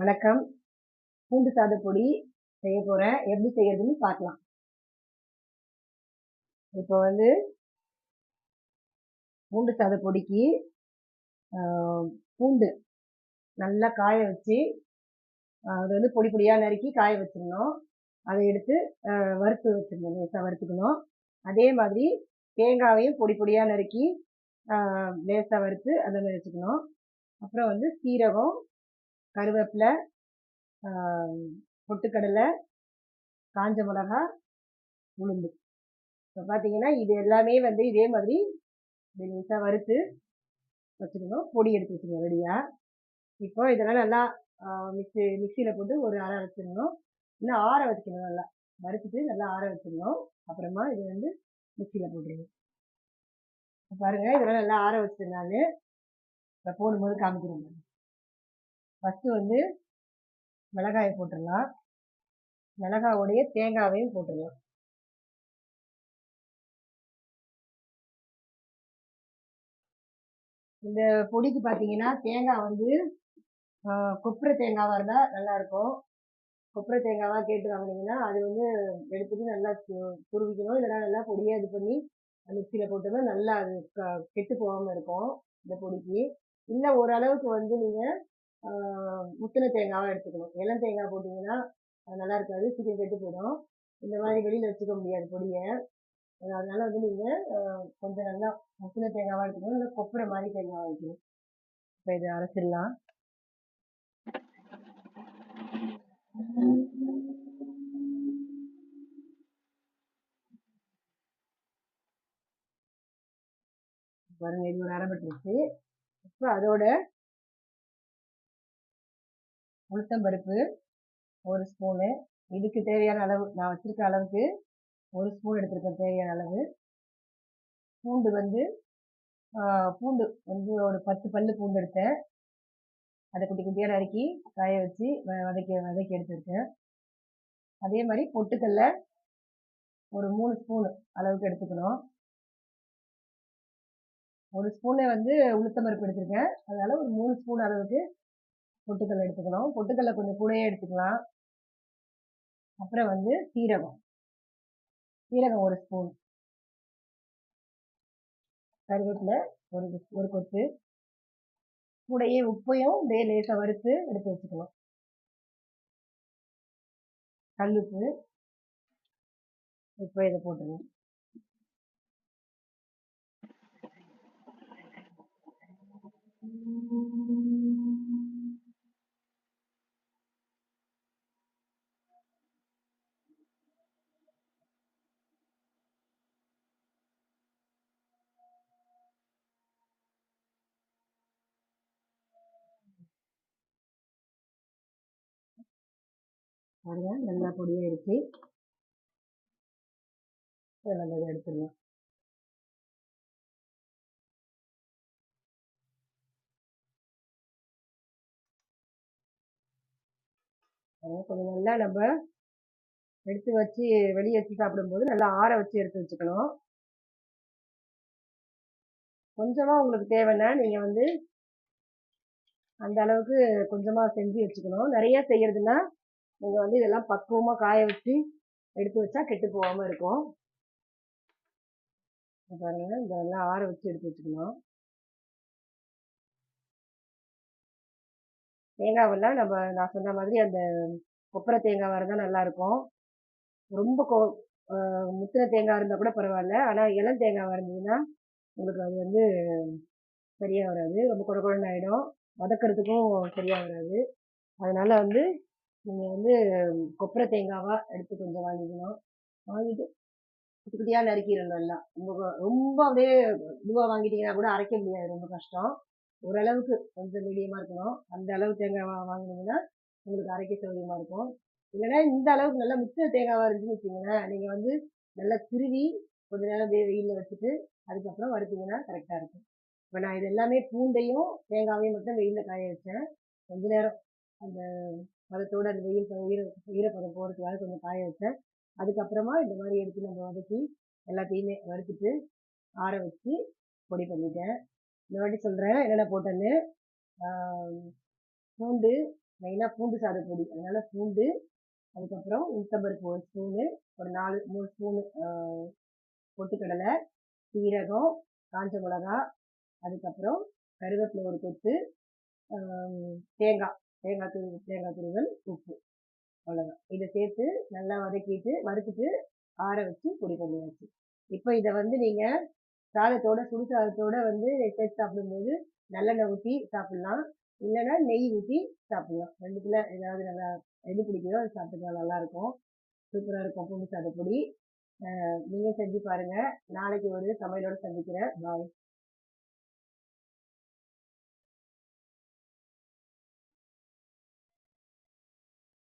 வணக்கம். பூண்டு சாத பொடி செய்ய போறேன். எப்படி செய்யறதுன்னு பார்க்கலாம். இப்போ பூண்டு சாத பொடிக்கு பூண்டு நல்லா காய வச்சு அது பொடி பொடியா நறுக்கி காய வச்சிடணும். அதை எடுத்து வறுத்து வச்சிடணும், லேசாக வறுத்துக்கணும். அதே மாதிரி தேங்காவையும் பொடி பொடியா நறுக்கி லேசாக வறுத்து அதை மாதிரி வச்சுக்கணும். அப்புறம் சீரகம், கருவேப்பிலை, பொட்டுக்கடலை, காஞ்ச மிளகா, உளுந்து. இப்போ பார்த்தீங்கன்னா இது எல்லாமே இதே மாதிரி லேசாக வறுத்து வச்சுக்கணும். பொடி எடுத்து வச்சுக்கணும் ரெடியாக. இப்போ இதெல்லாம் நல்லா மிக்சியில் போட்டு ஒரு அரை வச்சிடணும். இன்னும் ஆற வச்சுக்கணும். நல்லா வறுத்துட்டு நல்லா ஆற வச்சிடணும். அப்புறமா இது மிக்சியில் போட்டுருங்க. பாருங்க, இதெல்லாம் நல்லா ஆற வச்சுட்டு நான் இப்போ போடும்போது காமிக்கிறேன். ஃபஸ்ட்டு மிளகாயை போட்டுடலாம். மிளகாவுடைய தேங்காவையும் போட்டுடலாம். இந்த பொடிக்கு பார்த்தீங்கன்னா தேங்காய் கொப்பரை தேங்காவாக இருந்தால் நல்லாயிருக்கும். கொப்பரை தேங்காவாக கேட்டு வாங்கினீங்கன்னா அது எடுத்துட்டு நல்லா துருவிக்கணும். இல்லைனா நல்லா பொடியாக இது பண்ணி மிக்சியில் போட்டோம்னா நல்லா அது கெட்டு போகாமல் இருக்கும் இந்த பொடிக்கு. இல்லை ஓரளவுக்கு நீங்கள் முத்தின தேங்காவாக எடுத்துக்கணும். இளம் தேங்காய் போட்டிங்கன்னா அது நல்லா இருக்காது, சீக்கிரம் கெட்டு போயிடும். இந்த மாதிரி வெளியில் வச்சுக்க முடியாது பொடியை. அதனால நீங்கள் கொஞ்சம் நல்லா முத்தின தேங்காவாக எடுத்துக்கணும். இல்லை கொப்பரை மாதிரி தேங்காவாக வைக்கணும். இப்போ இதை அரைச்சிடலாம். பாருங்க, இது ஒரு அரைப்பட்டுருச்சு. இப்போ அதோட உளுத்தம்பருப்பு ஒரு ஸ்பூனு, இதுக்கு தேவையான அளவு, நான் வச்சிருக்க அளவுக்கு ஒரு ஸ்பூன் எடுத்துருக்கேன் தேவையான அளவு. பூண்டு பூண்டு ஒரு 10 பல்லு பூண்டு எடுத்தேன். அதை குட்டி குட்டியாக நறுக்கி காய வச்சு வதக்கி எடுத்துருக்கேன். அதே மாதிரி பொட்டுக்கல்ல ஒரு 3 ஸ்பூன் அளவுக்கு எடுத்துக்கணும். ஒரு ஸ்பூனு உளுத்தம்பருப்பு எடுத்துருக்கேன், அதனால ஒரு 3 ஸ்பூன் அளவுக்கு பொட்டுக்கல்ல எடுத்துக்கணும். பொட்டுக்கல்ல கொஞ்சம் கூடயே எடுத்துக்கலாம். அப்புறம் சீரகம் ஒரு ஸ்பூன், கருவேப்பிலை ஒரு கொத்து, கூடையே உப்பையும் லேசாக வறுத்து எடுத்து வச்சுக்கணும். கல்லுப்பு. இப்போ இதை போட்டுருங்க. பாருங்க, நல்லா பொடியாயிருச்சு. நல்லா எடுத்துடலாம். கொஞ்சம் நல்லா நம்ம எடுத்து வச்சு வெளியே வச்சு சாப்பிடும்போது நல்லா ஆற வச்சு எடுத்து வச்சுக்கணும். கொஞ்சமா உங்களுக்கு தேவைன்னா நீங்க அந்த அளவுக்கு கொஞ்சமா செஞ்சு வச்சுக்கணும். நிறைய செய்யறதுன்னா நீங்க இதெல்லாம் பக்குவமா காய வச்சு எடுத்து வச்சா கெட்டு போகாம இருக்கும். பாருங்க, இதெல்லாம் ஆற வச்சு எடுத்து வச்சுக்கணும். தேங்காவெல்லாம் நான் சொன்ன மாதிரி அந்த கொப்பரை தேங்காய் இருந்தால் நல்லா இருக்கும். ரொம்ப முத்தின தேங்காய் இருந்தால் கூட பரவாயில்ல, ஆனால் இளம் தேங்காய் இருந்ததுன்னா உங்களுக்கு அது சரியாக வராது. ரொம்ப குழகுழன்னு ஆகிடும், வதக்கிறதுக்கும் சரியாக வராது. அதனால நீங்கள் கொப்பரை தேங்காவாக எடுத்து கொஞ்சம் வாங்கிக்கணும். வாங்கிட்டு குட்டி குட்டியாக நறுக்கிடணும். நல்லா ரொம்ப அப்படியே இதுவாக வாங்கிட்டீங்கன்னா கூட அரைக்க முடியாது, ரொம்ப கஷ்டம். ஓரளவுக்கு கொஞ்சம் மீடியமாக இருக்கணும். அந்த அளவு தேங்காய் வாங்கினீங்கன்னா உங்களுக்கு அரைக்க சௌகரியமாக இருக்கும். இல்லைன்னா இந்த அளவுக்கு நல்லா முத்தின தேங்காவாக இருந்துச்சுன்னு வச்சுக்கோங்களேன், நீங்கள் நல்லா திருவி கொஞ்ச நேரம் வெயிலில் வச்சுட்டு அதுக்கப்புறம் வறுத்தீங்கன்னா கரெக்டாக இருக்கும். இப்போ நான் இது எல்லாமே பூண்டையும் தேங்காவையும் மட்டும் வெயிலில் காய வச்சேன். கொஞ்ச நேரம் அந்த பதத்தோடு அந்த ஈரப்பதம் போகிறதுக்காக கொஞ்சம் காய வச்சேன். அதுக்கப்புறமா இந்த மாதிரி எடுத்து நம்ம வதக்கி எல்லாத்தையுமே வறுத்துட்டு ஆற வச்சு பொடி பண்ணிட்டேன். இந்த வாட்டி சொல்கிறேன் என்னென்ன போட்டேன்னு. பூண்டு மெயினாக பூண்டு சாத பொடி. அதனால பூண்டு, அதுக்கப்புறம் உளுத்தம்பருப்பு 1 ஸ்பூனு, ஒரு 3 ஸ்பூனு பொட்டுக்கடலை, சீரகம், காஞ்ச மிளகா, அதுக்கப்புறம் கருவேப்பிலை ஒரு கொத்து, தேங்காய் தேங்காய் துருவல், உப்பு, அவ்வளோதான். இதை சேர்த்து நல்லா வதக்கிட்டு வறுத்துட்டு ஆற வச்சு பொடி பண்ணியாச்சு. இப்போ இதை வந்து நீங்கள் சாதத்தோட சுடு சாதத்தோட வந்து சேர்த்து சாப்பிடும்போது நல்லெண்ணெய் ஊற்றி சாப்பிட்லாம், இல்லைன்னா நெய் ஊற்றி சாப்பிட்லாம். ரெண்டுத்துல ஏதாவது நல்லா எது பிடிக்குதோ அது சாப்பிட்டுக்கலாம், நல்லாயிருக்கும். சூப்பராக இருக்கும் பூண்டு சாதப்பொடி. நீங்கள் செஞ்சு பாருங்கள். நாளைக்கு ஒரு சமையலோடு சந்திக்கிறேன். பாய்.